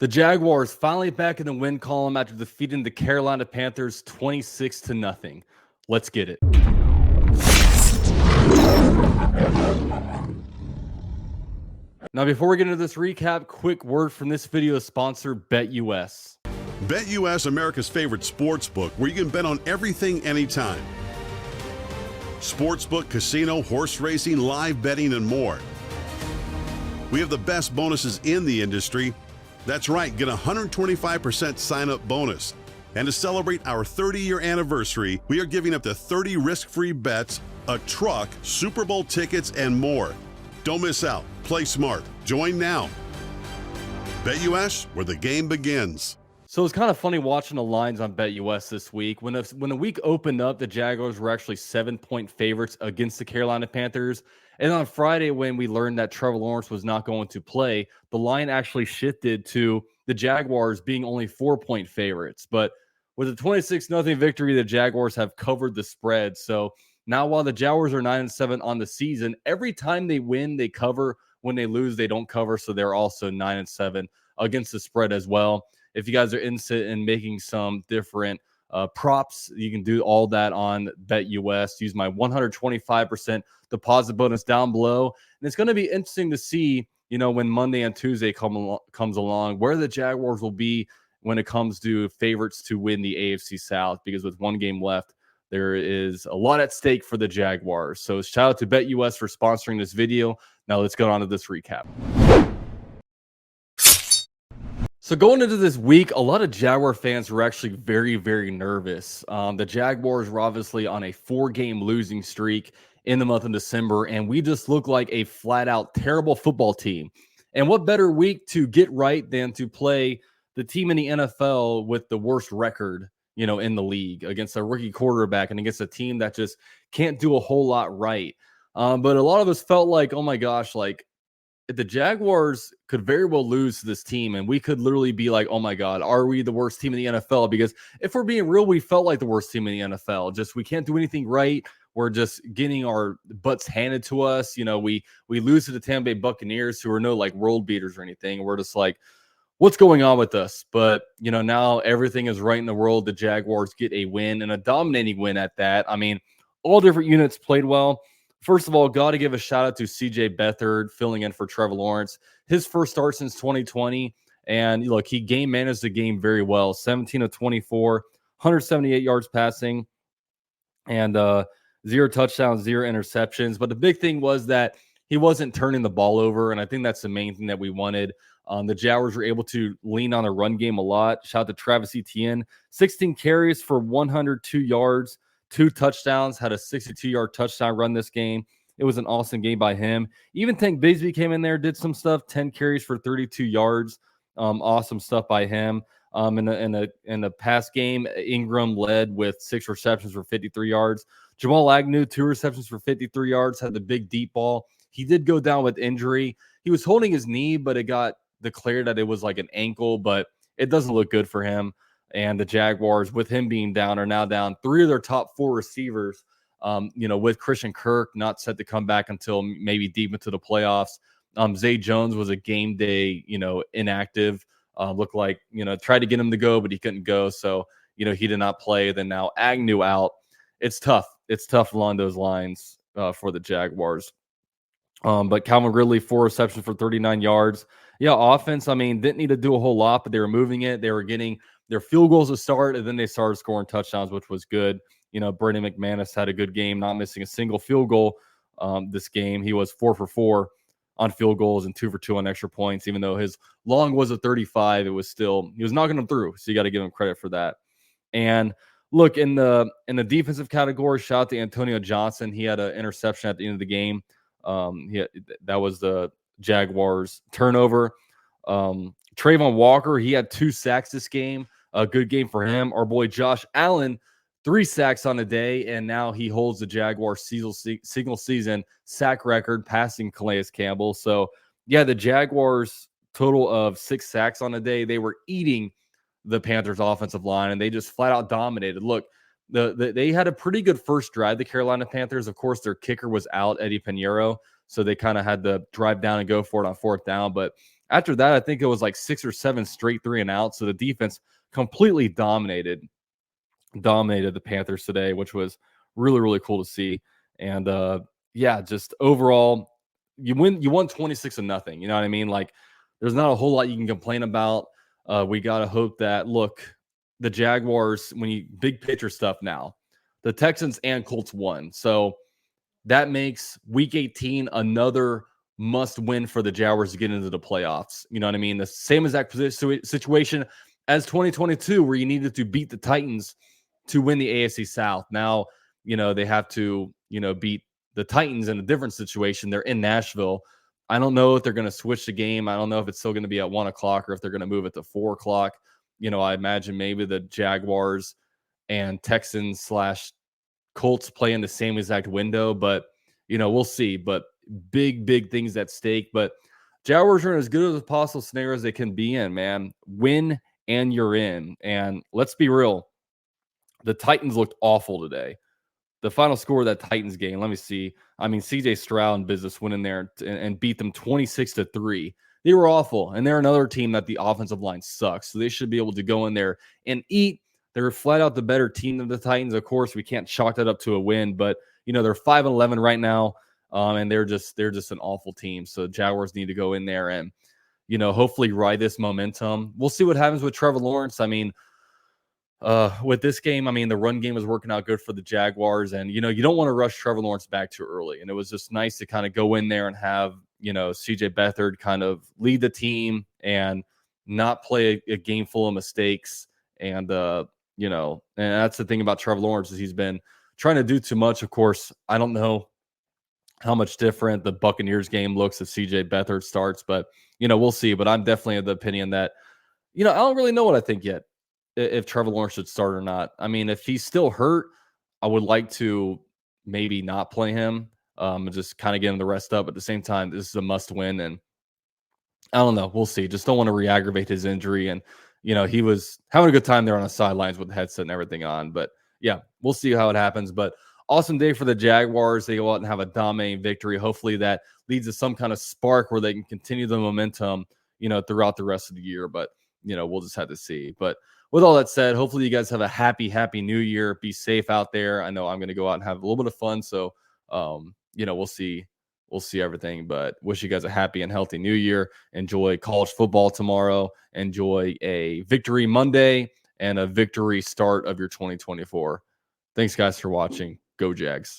The Jaguars finally back in the win column after defeating the Carolina Panthers 26-0. Let's get it. Now, before we get into this recap, quick word from this video's sponsor, BetUS. BetUS, America's favorite sports book, where you can bet on everything, anytime. Sportsbook, casino, horse racing, live betting, and more. We have the best bonuses in the industry. That's right, get a 125% sign-up bonus. And to celebrate our 30-year anniversary, we are giving up to 30 risk-free bets, a truck, Super Bowl tickets, and more. Don't miss out. Play smart. Join now. BetUS, where the game begins. So it's kind of funny watching the lines on BetUS this week. When the week opened up, the Jaguars were actually 7-point favorites against the Carolina Panthers. And on Friday, when we learned that Trevor Lawrence was not going to play, the line actually shifted to the Jaguars being only 4-point favorites. But with a 26-0 victory, the Jaguars have covered the spread. So now while the Jaguars are 9-7 on the season, every time they win, they cover. When they lose, they don't cover. So they're also 9-7 against the spread as well. If you guys are interested in making some different props, you can do all that on BetUS. Use my 125% deposit bonus down below. And it's going to be interesting to see, when Monday and Tuesday comes along, where the Jaguars will be when it comes to favorites to win the AFC South, because with one game left, there is a lot at stake for the Jaguars. So shout out to BetUS for sponsoring this video. Now let's go on to this recap. So going into this week, a lot of Jaguar fans were actually very, very nervous. The Jaguars were obviously on a 4-game losing streak in the month of December, and we just look like a flat-out terrible football team. And what better week to get right than to play the team in the NFL with the worst record, in the league, against a rookie quarterback and against a team that just can't do a whole lot right. But a lot of us felt like, oh my gosh, the Jaguars could very well lose to this team, and we could literally be like, oh my God, are we the worst team in the NFL? Because if we're being real, we felt like the worst team in the NFL. Just we can't do anything right. We're just getting our butts handed to us. We lose to the Tampa Bay Buccaneers, who are no world beaters or anything. We're just like, what's going on with us? But, now everything is right in the world. The Jaguars get a win, and a dominating win at that. I mean, all different units played well. First of all, got to give a shout out to CJ Beathard filling in for Trevor Lawrence. His first start since 2020. And look, he game managed the game very well. 17 of 24, 178 yards passing, and 0 touchdowns, 0 interceptions. But the big thing was that he wasn't turning the ball over. And I think that's the main thing that we wanted. The Jaguars were able to lean on a run game a lot. Shout out to Travis Etienne, 16 carries for 102 yards. 2 touchdowns, had a 62-yard touchdown run this game. It was an awesome game by him. Even Tank Bigsby came in there, did some stuff, 10 carries for 32 yards. Awesome stuff by him. In the pass game, Ingram led with 6 receptions for 53 yards. Jamal Agnew, 2 receptions for 53 yards, had the big deep ball. He did go down with injury. He was holding his knee, but it got declared that it was like an ankle, but it doesn't look good for him. And the Jaguars, with him being down, are now down 3 of their top 4 receivers, with Christian Kirk not set to come back until maybe deep into the playoffs. Zay Jones was a game day, inactive. Looked like, tried to get him to go, but he couldn't go. So, he did not play. Then now Agnew out. It's tough. It's tough along those lines for the Jaguars. But Calvin Ridley, 4 receptions for 39 yards. Yeah, offense, didn't need to do a whole lot, but they were moving it. They were getting their field goals to start, and then they started scoring touchdowns, which was good. Brandon McManus had a good game, not missing a single field goal this game. He was 4 for 4 on field goals and 2 for 2 on extra points. Even though his long was a 35, he was knocking them through. So you got to give him credit for that. And look, in the defensive category, shout out to Antonio Johnson. He had an interception at the end of the game. That was the Jaguars turnover. Trayvon Walker, he had 2 sacks this game. A good game for him. Our boy Josh Allen, 3 sacks on a day, and now he holds the Jaguars single season sack record, passing Calais Campbell. So, yeah, the Jaguars total of 6 sacks on a day. They were eating the Panthers' offensive line, and they just flat out dominated. Look, they had a pretty good first drive, the Carolina Panthers. Of course, their kicker was out, Eddie Pinheiro, so they kind of had to drive down and go for it on 4th down. But After that, I think it was like 6 or 7 straight 3 and out. So the defense completely dominated the Panthers today, which was really, really cool to see. And yeah, just overall, you won 26-0. You know what I mean? Like, there's not a whole lot you can complain about. We gotta hope that, look, the Jaguars, when you big picture stuff now, the Texans and Colts won. So that makes week 18 another must win for the Jaguars to get into the playoffs. You know what I mean? The same exact situation as 2022, where you needed to beat the Titans to win the AFC South. Now, they have to, beat the Titans in a different situation. They're in Nashville. I don't know if they're going to switch the game. I don't know if it's still going to be at 1 o'clock or if they're going to move it to 4 o'clock. I imagine maybe the Jaguars and Texans / Colts play in the same exact window, but we'll see. But big things at stake. But Jaguars are in as good of a possible scenario as they can be in, man. Win and you're in. And let's be real, the Titans looked awful today. The final score of that Titans game, let me see. I mean, CJ Stroud and business went in there and beat them 26-3. They were awful, and they're another team that the offensive line sucks. So they should be able to go in there and eat. They're flat out the better team than the Titans. Of course, we can't chalk that up to a win, but they're 5-11 right now, and they're just an awful team. So Jaguars need to go in there and hopefully ride this momentum. We'll see what happens with Trevor Lawrence. I mean, with this game, I mean, the run game was working out good for the Jaguars, and you don't want to rush Trevor Lawrence back too early. And it was just nice to kind of go in there and have CJ Beathard kind of lead the team and not play a game full of mistakes. And and that's the thing about Trevor Lawrence, is he's been trying to do too much. Of course, I don't know how much different the Buccaneers game looks if CJ Beathard starts, but we'll see. But I'm definitely of the opinion that I don't really know what I think yet, if Trevor Lawrence should start or not. I mean, if he's still hurt, I would like to maybe not play him, and just kind of get him the rest up. At the same time, this is a must win, and I don't know. We'll see. Just don't want to re-aggravate his injury. And, he was having a good time there on the sidelines with the headset and everything on. But, yeah, we'll see how it happens. But awesome day for the Jaguars. They go out and have a dominating victory. Hopefully that leads to some kind of spark where they can continue the momentum, throughout the rest of the year. But, we'll just have to see. But with all that said, hopefully you guys have a happy new year. Be safe out there. I know I'm going to go out and have a little bit of fun. So, we'll see. We'll see everything, but wish you guys a happy and healthy new year. Enjoy college football tomorrow. Enjoy a victory Monday and a victory start of your 2024. Thanks, guys, for watching. Go Jags.